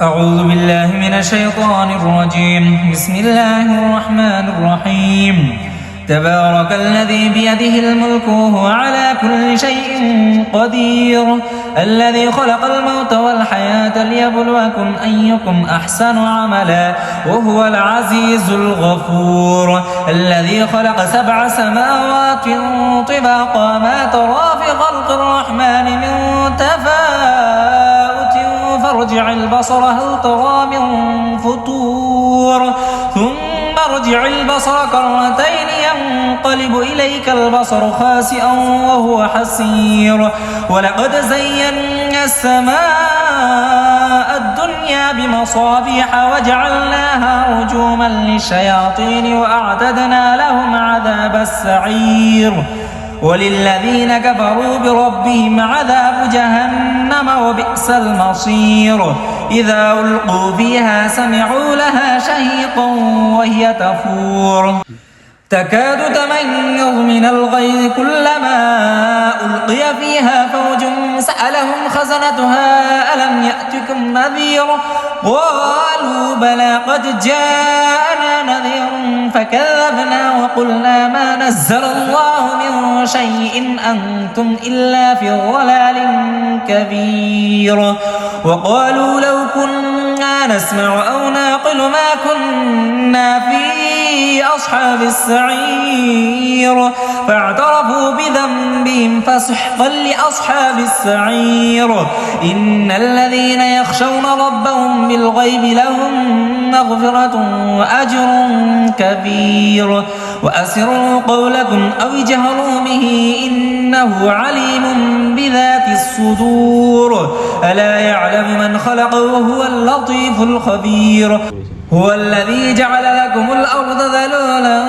أعوذ بالله من الشيطان الرجيم. بسم الله الرحمن الرحيم. تبارك الذي بيده الملك وهو على كل شيء قدير، الذي خلق الموت والحياة ليبلوكم أيكم أحسن عملا وهو العزيز الغفور، الذي خلق 7 سماوات طباقا ما ترى في خلق الرحمن من تفاوت فارجع البصر هل ترى من فطور ثم ارجع البصر كرتين ينقلب إليك البصر خاسئا وهو حسير. ولقد زينا السماء الدنيا بمصابيح وجعلناها رجوما للشياطين وأعتدنا لهم عذاب السعير. وللذين كفروا بربهم عذاب جهنم وبئس المصير. إذا ألقوا فيها سمعوا لها شهيقا وهي تفور تكاد تميز من الغيظ كلما ألقي فيها فوج سألهم خزنتها ألم يأتكم نذير قالوا بلى قد جاءنا نذير فكذبنا وقلنا ما نزل الله من شيء أنتم إلا في ضلال كبير. وقالوا لو كنا نسمع أو نعقل ما كنا في أصحاب السعير فاعترفوا بذنبهم فسحقا لأصحاب السعير. إن الذين يخشون ربهم بالغيب لهم مغفرة وأجر كبير. وأسروا قولكم أو اجهروا به إنه عليم بذات الصدور. ألا يعلم من خلق وهو اللطيف الخبير. هو الذي جعل لكم الأرض ذلولا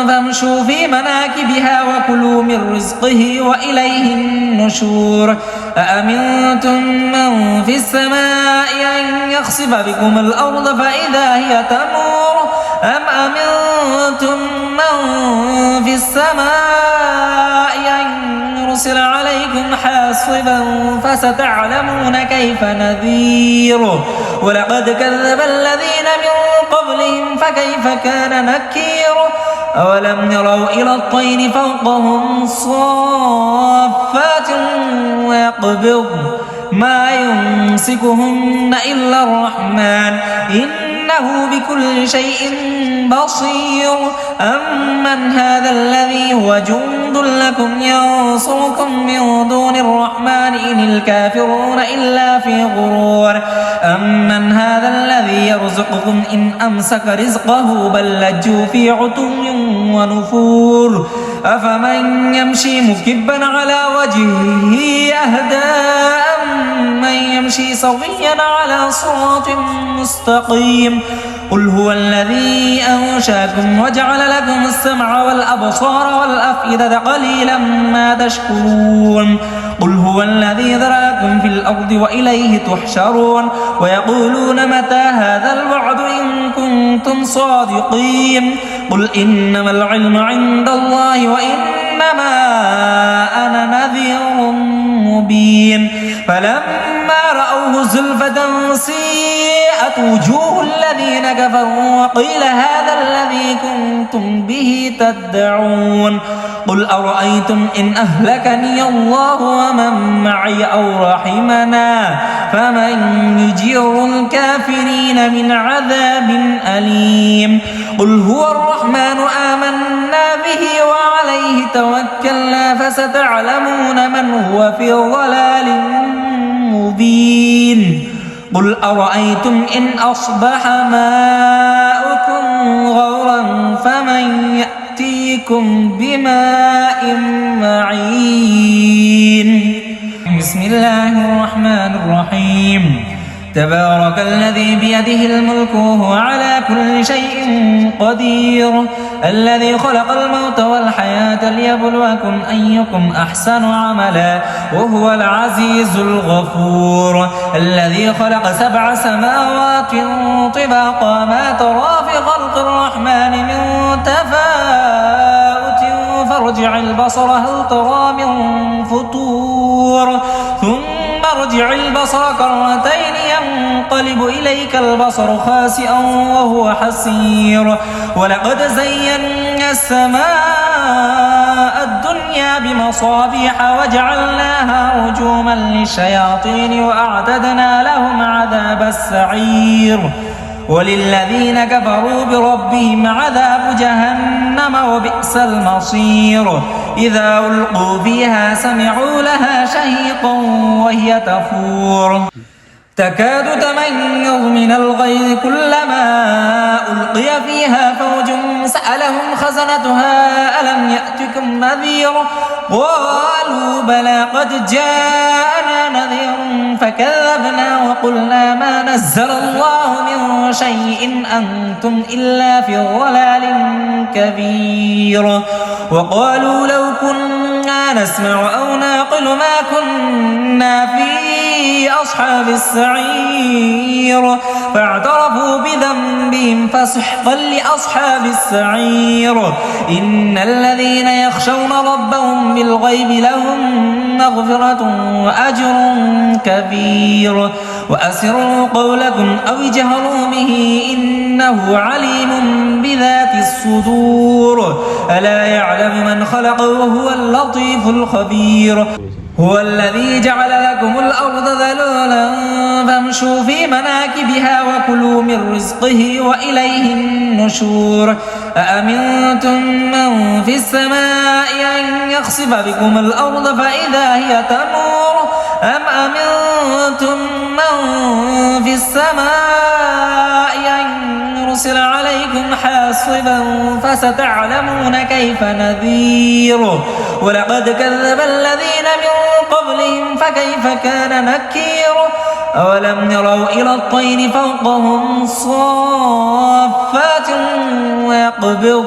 فامشوا في مناكبها وكلوا من رزقه وإليه النشور. أأمنتم من في السماء أن يخسف بكم الأرض فإذا هي تمور أم أمنتم من في السماء أن يرسل عليكم حاصبا فستعلمون كيف نذير. ولقد كذب الذين من قبلهم فكيف كان نكير. أولم يروا إلى الطير فوقهم صافات ويقبض ما يمسكهن إلا الرحمن إنه بكل شيء بصير. أمن هذا الذي هو جند لكم ينصركم من دون الرحمن إن الكافرون إلا في غرور. أمن هذا الذي يرزقكم إن أمسك رزقه بل لجوا في عتو ونفور. أفمن يمشي مكبا على وجهه أهدى أمن يمشي سويا على صراط مستقيم. قل هو الذي أنشأكم وجعل لكم السمع والأبصار والأفئدة قليلا ما تشكرون. قل هو الذي ذرأكم في الأرض وإليه تحشرون. ويقولون متى هذا الوعد إن كنتم صادقين. قل إنما العلم عند الله وإنما أنا نذير مبين. فلما رأوه زلفة سيئت وجوه الذين كفروا وقيل هذا الذي كنتم به تدعون. قل أرأيتم إن أهلكني الله ومن معي أو رحمنا فمن يجير الكافرين من عذاب أليم. قل هو الرحمن آمنا به وعليه توكلنا فستعلمون من هو في ضلال مبين. قل أرأيتم إن أصبح ماؤكم غورا فمن يأتيكم بماء معين. بسم الله الرحمن الرحيم. تبارك الذي بيده الملك وهو على كل شيء قدير، الذي خلق الموت والحياة ليبلوكم أيكم أحسن عملا وهو العزيز الغفور، الذي خلق 7 سماوات طباقا ما ترى في خلق الرحمن من تفاوت فارجع البصر هل ترى من فطور ثم ارجع البصر كرتين ينقلب إليك البصر خاسئا وهو حسير ولقد زينا السماء الدنيا بمصابيح وجعلناها رجوما للشياطين وأعتدنا لهم عذاب السعير وللذين كفروا بربهم عذاب جهنم وبئس المصير إذا ألقوا فيها سمعوا لها شهيقا وهي تفور تكاد تميز من الغيظ كلما ألقي فيها فوج سألهم خزنتها ألم يأتكم نذير قالوا بلى قد جاءنا نذير فكذبنا وقلنا ما نزل الله من شيء أنتم إلا في ضلال كبير وقالوا لو كنا نسمع أو نعقل ما كنا في أصحاب السعير فاعترفوا بذنبهم فسحقا لأصحاب السعير إن الذين يخشون ربهم بالغيب لهم مغفرة وأجر كبير وأسروا قولكم أو اجهروا به إنه عليم بذات الصدور ألا يعلم من خلق وهو اللطيف الخبير هو الذي جعل لكم الأرض ذلولا فامشوا في مناكبها وكلوا من رزقه وإليه النشور أأمنتم من في السماء أن يخسف بكم الأرض فإذا هي تمور أم أمنتم من في السماء أن يرسل عليكم حاصبا فستعلمون كيف نذير ولقد كذب الذين من قبلهم فكيف كان نكير أولم يروا إلى الطير فوقهم صافات ويقبض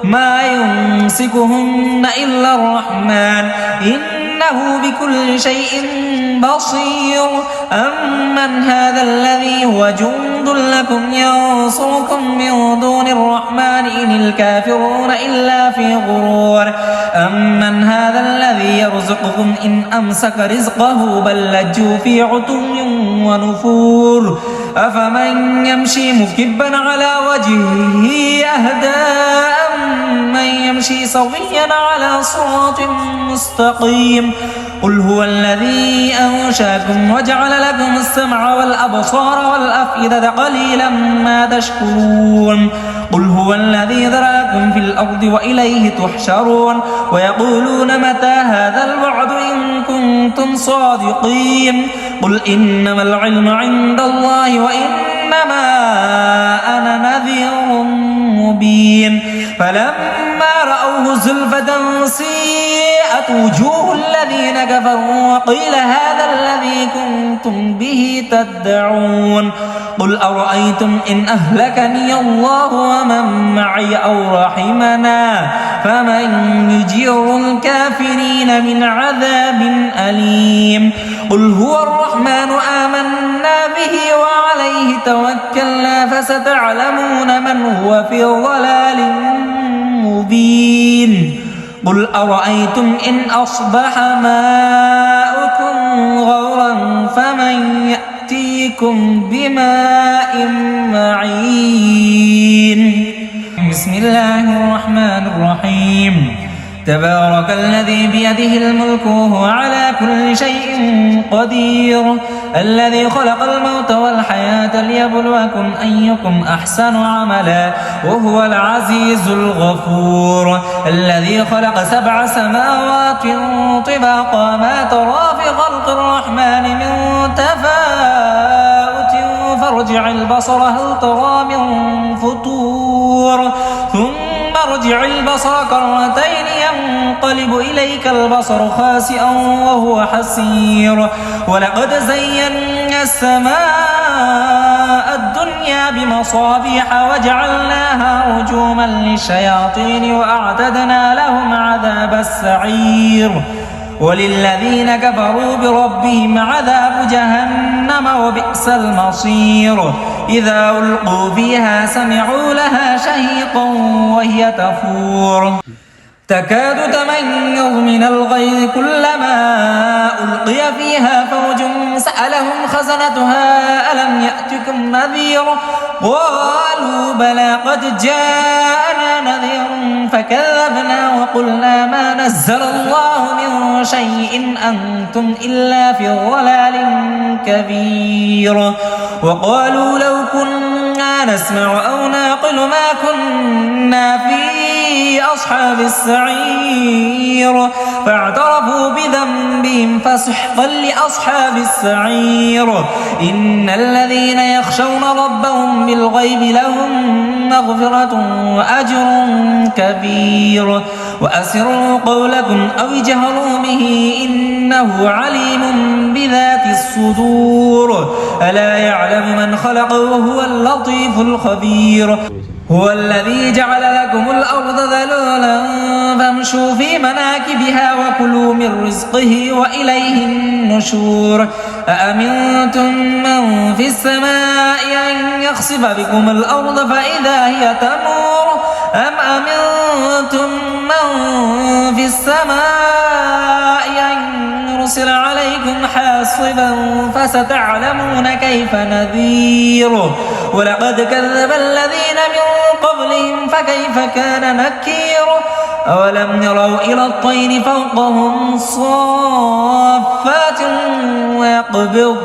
ما يمسكهن إلا الرحمن إنه بكل شيء بصير أمن هذا الذي هو جند لكم ينصركم من دون الرحمن إن الكافرون إلا في غرور أمن هذا الذي يرزقكم إن أمسك رزقه بل لجوا في عتو ونفور أفمن يمشي مكبا على وجهه أهدى أمن يمشي سويا على صراط مستقيم قل هو الذي أنشاكم وجعل لكم السمع والأبصار والأفئدة قليلا ما تشكرون قل هو الذي ذرأكم في الأرض وإليه تحشرون ويقولون متى هذا الوعد إن كنتم صادقين قل إنما العلم عند الله وإنما أنا نذير مبين فلما رأوه زلفة سيئت وجوه الذين كفروا وقيل هذا الذي كنتم به تدعون قل أرأيتم إن أهلكني الله ومن معي أو رحمنا فمن يجير الكافرين من عذاب أليم قل هو الرحمن آمنا به وعليه توكلنا فستعلمون من هو في ضلال مبين قل أرأيتم إن أصبح ماؤكم غورا فمن يأتيكم بماء معين بسم الله الرحمن الرحيم تبارك الذي بيده الملك وهو على كل شيء قدير الذي خلق الموت والحياة ليبلوكم أيكم أحسن عملا وهو العزيز الغفور الذي خلق 7 سماوات طباقا ما ترى في خلق الرحمن من تفاوت فارجع البصر هل ترى من فطور ثم ارجع البصر كرتين ينقلب إليك البصر خاسئا وهو حسير ولقد زينا السماء الدنيا بمصابيح وجعلناها رجوما للشياطين وأعتدنا لهم عذاب السعير وللذين كفروا بربهم عذاب جهنم وبئس المصير إذا ألقوا فيها سمعوا لها شهيقا وهي تفور تكاد تميز من الغيظ كلما ألقي فيها فوج سألهم خزنتها ألم يأتكم نذير قالوا بلى قد جاءنا نذير فكذبنا وقلنا ما نزل الله من شيء أنتم إلا في ضلال كبير وقالوا لو كنا نسمع أو نعقل ما كنا في أصحاب السعير فاعترفوا بذنبهم فسحقا لأصحاب السعير إن الذين يخشون ربهم بالغيب لهم مغفرة وأجر كبير وأسروا قولكم أو اجهروا به إنه عليم بذات الصدور ألا يعلم من خلق وهو اللطيف الخبير هو الذي جعل لكم الأرض ذلولا فامشوا في مناكبها وكلوا من رزقه وإليه النشور أأمنتم من في السماء أن يخسف بكم الأرض فإذا هي تمور أم أمنتم من في السماء أن يرسل عليكم حاصبا فستعلمون كيف نذير ولقد كذب الذين من قبلهم فكيف كان نكير أولم يروا إلى الطير فوقهم صافات ويقبض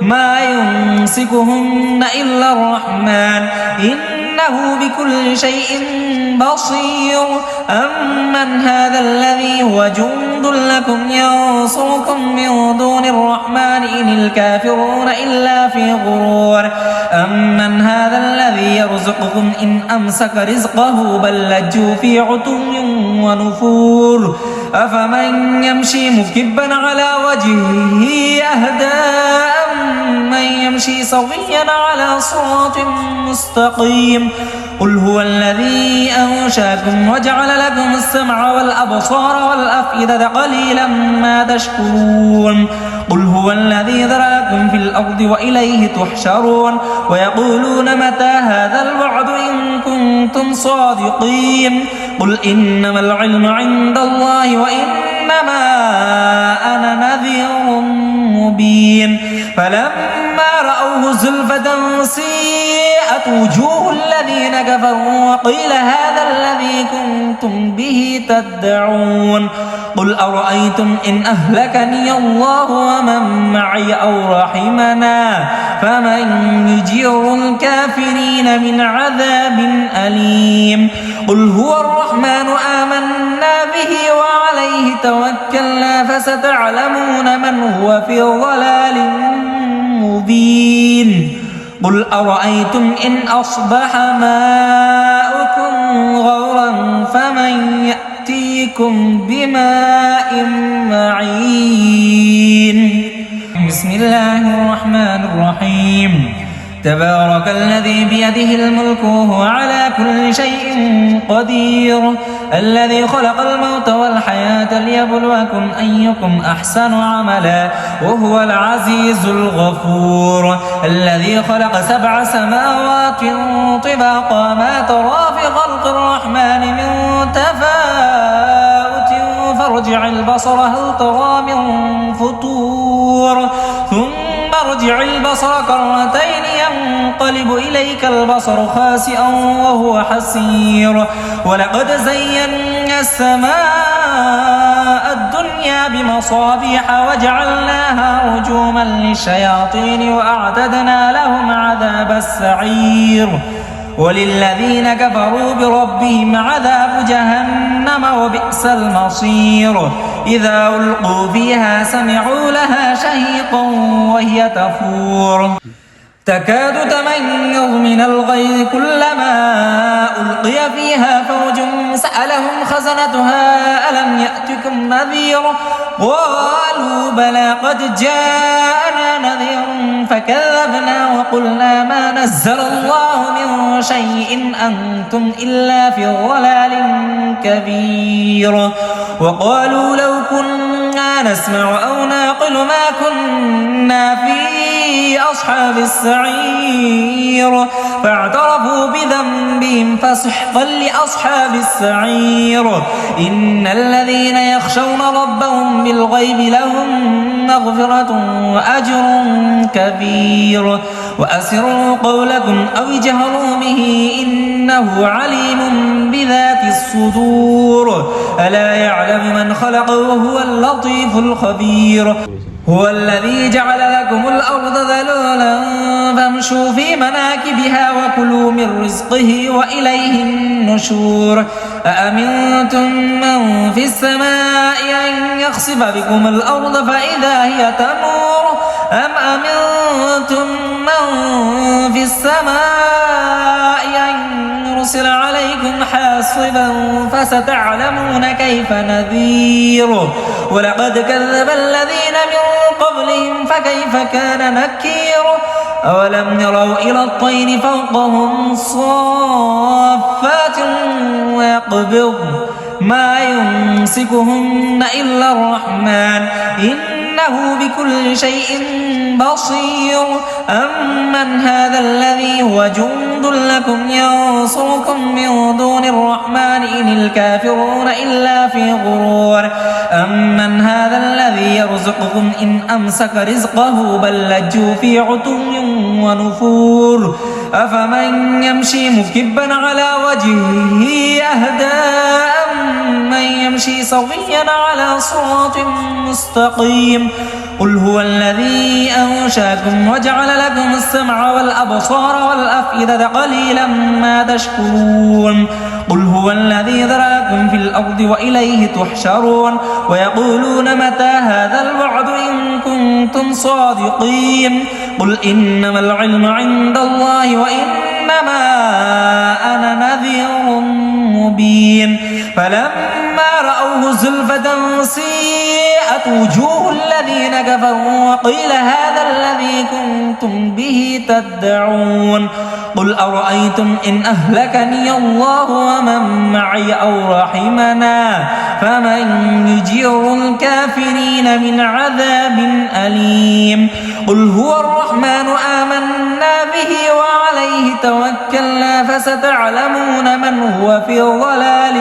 ما يمسكهن إلا الرحمن إنه بكل شيء بصير أمن هذا الذي هو جند لكم ينصركم من دون الرحمن إن الكافرون إلا في غرور أمن هذا الذي يرزقكم إن أمسك رزقه بل لجوا في عتو ونفور أفمن يمشي مكبا على وجهه أهدى من يمشي سويا على صراط مستقيم قل هو الذي أنشاكم وجعل لكم السمع والأبصار والأفئدة قليلا ما تشكرون قل هو الذي ذرأكم في الأرض وإليه تحشرون ويقولون متى هذا الوعد إن كنتم صادقين قل إنما العلم عند الله وإنما أنا نذير مبين فلما رأوه زلفة سيئت وجوه الذين كفروا وقيل هذا الذي كنتم به تدعون قل أرأيتم إن أهلكني الله ومن معي أو رحمنا فمن يجير الكافرين من عذاب أليم قل هو الرحمن آمنا به وعليه توكلنا فستعلمون من هو في ضلال مبين قل أرأيتم إن أصبح ماؤكم غورا فمن يأتيكم بماء معين بسم الله الرحمن الرحيم تبارك الذي بيده الملك وهو على كل شيء قدير الذي خلق الموت والحياة ليبلوكم أيكم أحسن عملا وهو العزيز الغفور الذي خلق 7 سماوات طباقا ما ترى في خلق الرحمن من تفاوت فارجع البصر هل ترى من فطور ثم ارجع البصر كرتين ينقلب إليك البصر خاسئا وهو حسير ولقد زينا السماء الدنيا بمصابيح وجعلناها رجوما للشياطين وأعتدنا لهم عذاب السعير وللذين كفروا بربهم عذاب جهنم وبئس المصير إذا ألقوا فيها سمعوا لها شهيقا وهي تفور تكاد تميز من الغيظ كلما ألقي فيها فوج سألهم خزنتها ألم يأتكم نذير قالوا بلى قد جاءنا نذير فكذبنا وقلنا ما نزل الله من شيء أنتم إلا في ضلال كبير وقالوا لو كنا نسمع أو نعقل ما كنا في أصحاب السعير فاعترفوا بذنبهم فسحقا لأصحاب السعير إن الذين يخشون ربهم بالغيب لهم مغفرة وأجر كبير وأسروا قولكم أو اجهروا به إنه عليم بذات الصدور ألا يعلم من خلق وهو اللطيف الخبير هو الذي جعل لكم الأرض ذلولا فامشوا في مناكبها وكلوا من رزقه وإليه النشور أأمنتم من في السماء أن يخسف بكم الأرض فإذا هي تمور أم أمنتم من في السماء أن يرسل عليكم حاصبا فستعلمون كيف نذير ولقد كذب الذين من قبلهم فكيف كان نكير أولم يروا إلى الطير فوقهم صافات ويقبض ما يمسكهن إلا الرحمن إنه بكل شيء بصير أمن هذا الذي هو جند لكم ينصركم من دون الرحمن إن الكافرون إلا في غرور أمن هذا الذي يرزقكم إن أمسك رزقه بل لجوا في عتو ونفور أفمن يمشي مكبا على وجهه أهدى أمن يمشي سويا على صراط مستقيم قل هو الذي أنشأكم وجعل لكم السمع والأبصار والأفئدة قليلا ما تشكرون قل هو الذي ذراكم في الأرض وإليه تحشرون ويقولون متى هذا الوعد إن كنتم صادقين قل إنما العلم عند الله وإنما أنا نذير مبين فلما رأوه زلفة سيئت وجوه الذين كفروا وقيل هذا الذي كنتم به تدعون قل أرأيتم إن أهلكني الله ومن معي أو رحمنا فمن يجير الكافرين من عذاب أليم قل هو الرحمن آمنا به وعليه توكلنا فستعلمون من هو في ضلال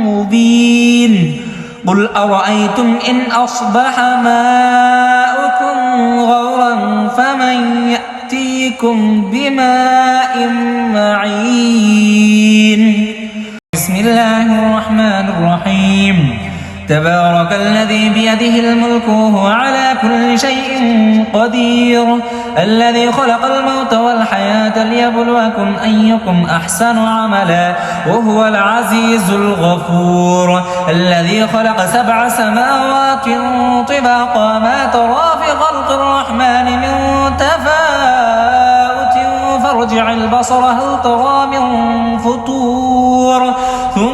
مبين قل أرأيتم إن أصبح ماؤكم غورا فمن يأتيكم بماء معين بسم الله الرحمن الرحيم تبارك الذي بيده الملك وهو على كل شيء قدير الذي خلق الموت والحياة ليبلوكم أيكم أحسن عملا وهو العزيز الغفور الذي خلق 7 سماوات طباقا ما ترى في خلق الرحمن من تفاوت فارجع البصر هل ترى من فطور ثم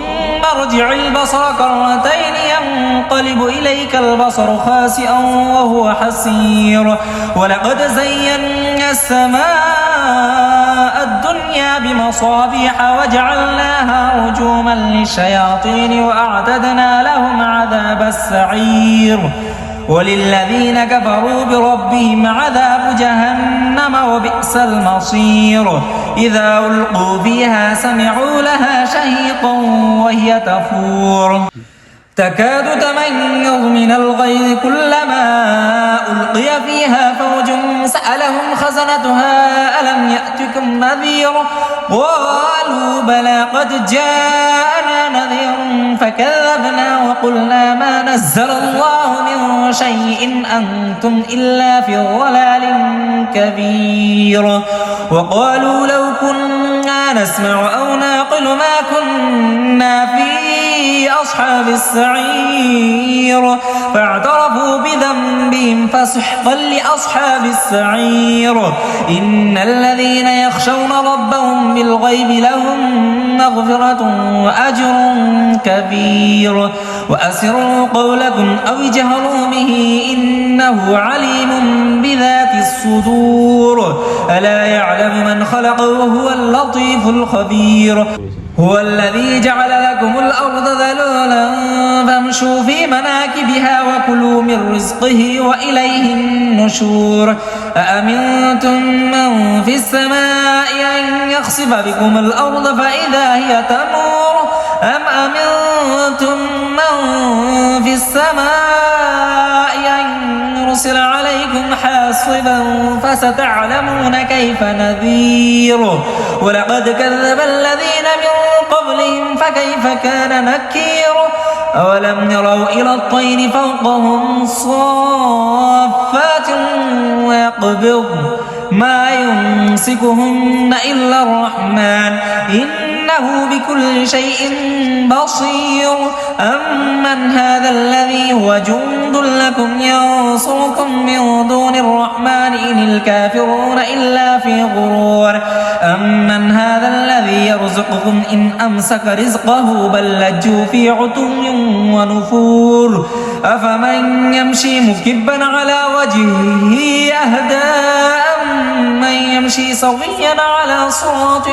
ارجع البصر كرتين ينقلب إليك البصر خاسئا وهو حسير ولقد زينا السماء الدنيا بمصابيح وجعلناها رجوما للشياطين وأعتدنا لهم عذاب السعير وللذين كفروا بربهم عذاب جهنم وبئس المصير إذا ألقوا فيها سمعوا لها شهيقا وهي تفور تكاد تميز من الغيظ كلما ألقي فيها فوج سألهم خزنتها ألم يأتكم نذير قالوا بلى قد جاءنا نذير فكذبنا وقلنا ما نزل الله من شيء أنتم إلا في ضلال كبير وقالوا لو كنا نسمع أو نعقل ما كنا في أصحاب السعير فاعترفوا بذنبهم فسحقا لأصحاب السعير إن الذين يخشون ربهم بالغيب لهم مغفرة وأجر كبير وأسروا قولكم أو اجهروا به إنه عليم بذات الصدور ألا يعلم من خلق وهو اللطيف الخبير هو الذي جعل لكم الأرض ذلولا فامشوا في مناكبها وكلوا من رزقه وإليه النشور أأمنتم من في السماء أن يخسف بكم الأرض فإذا هي تمور أم أمنتم من في السماء أن يرسل عليكم حاصبا فستعلمون كيف نذير ولقد كذب الذين من قبلهم فكيف كان نكير أولم يروا إلى الطير فوقهم صافات ويقبض ما يمسكهن إلا الرحمن إنه بكل شيء بصير أمن هذا الذي هو جند لكم ينصركم من دون الرحمن إن الكافرون إلا في غرور أمن هذا الذي يرزقكم إن أمسك رزقه بل لجوا في عتو ونفور أفمن يمشي مكبا على وجهه أهدى من يمشي سويا على صراط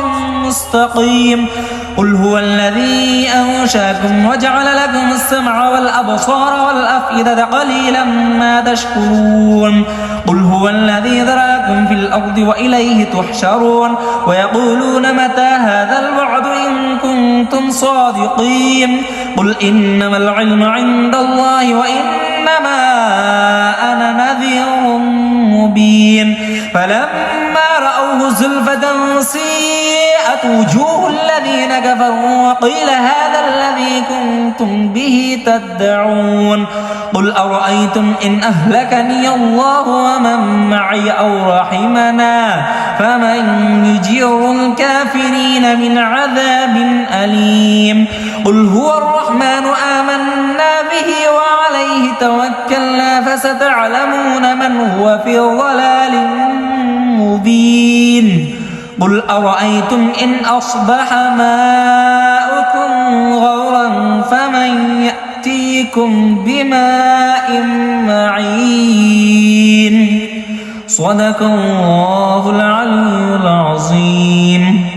مستقيم قل هو الذي أنشأكم وجعل لكم السمع والأبصار والأفئدة قليلا ما تشكرون قل هو الذي ذراكم في الأرض وإليه تحشرون ويقولون متى هذا الوعد إن كنتم صادقين قل إنما العلم عند الله وإنما أنا نذير مبين فلما رأوه زلفة سيئت وجوه الذين كفروا وقيل هذا الذي كنتم به تدعون قل أرأيتم إن أهلكني الله ومن معي أو رحمنا فمن يجير الكافرين من عذاب أليم قل هو الرحمن آمنا به وعليه توكلنا فستعلمون من هو في ضلال مبين قل أرأيتم إن أصبح ماؤكم غورا فمن يأتيكم بماء معين صدق الله العلي العظيم.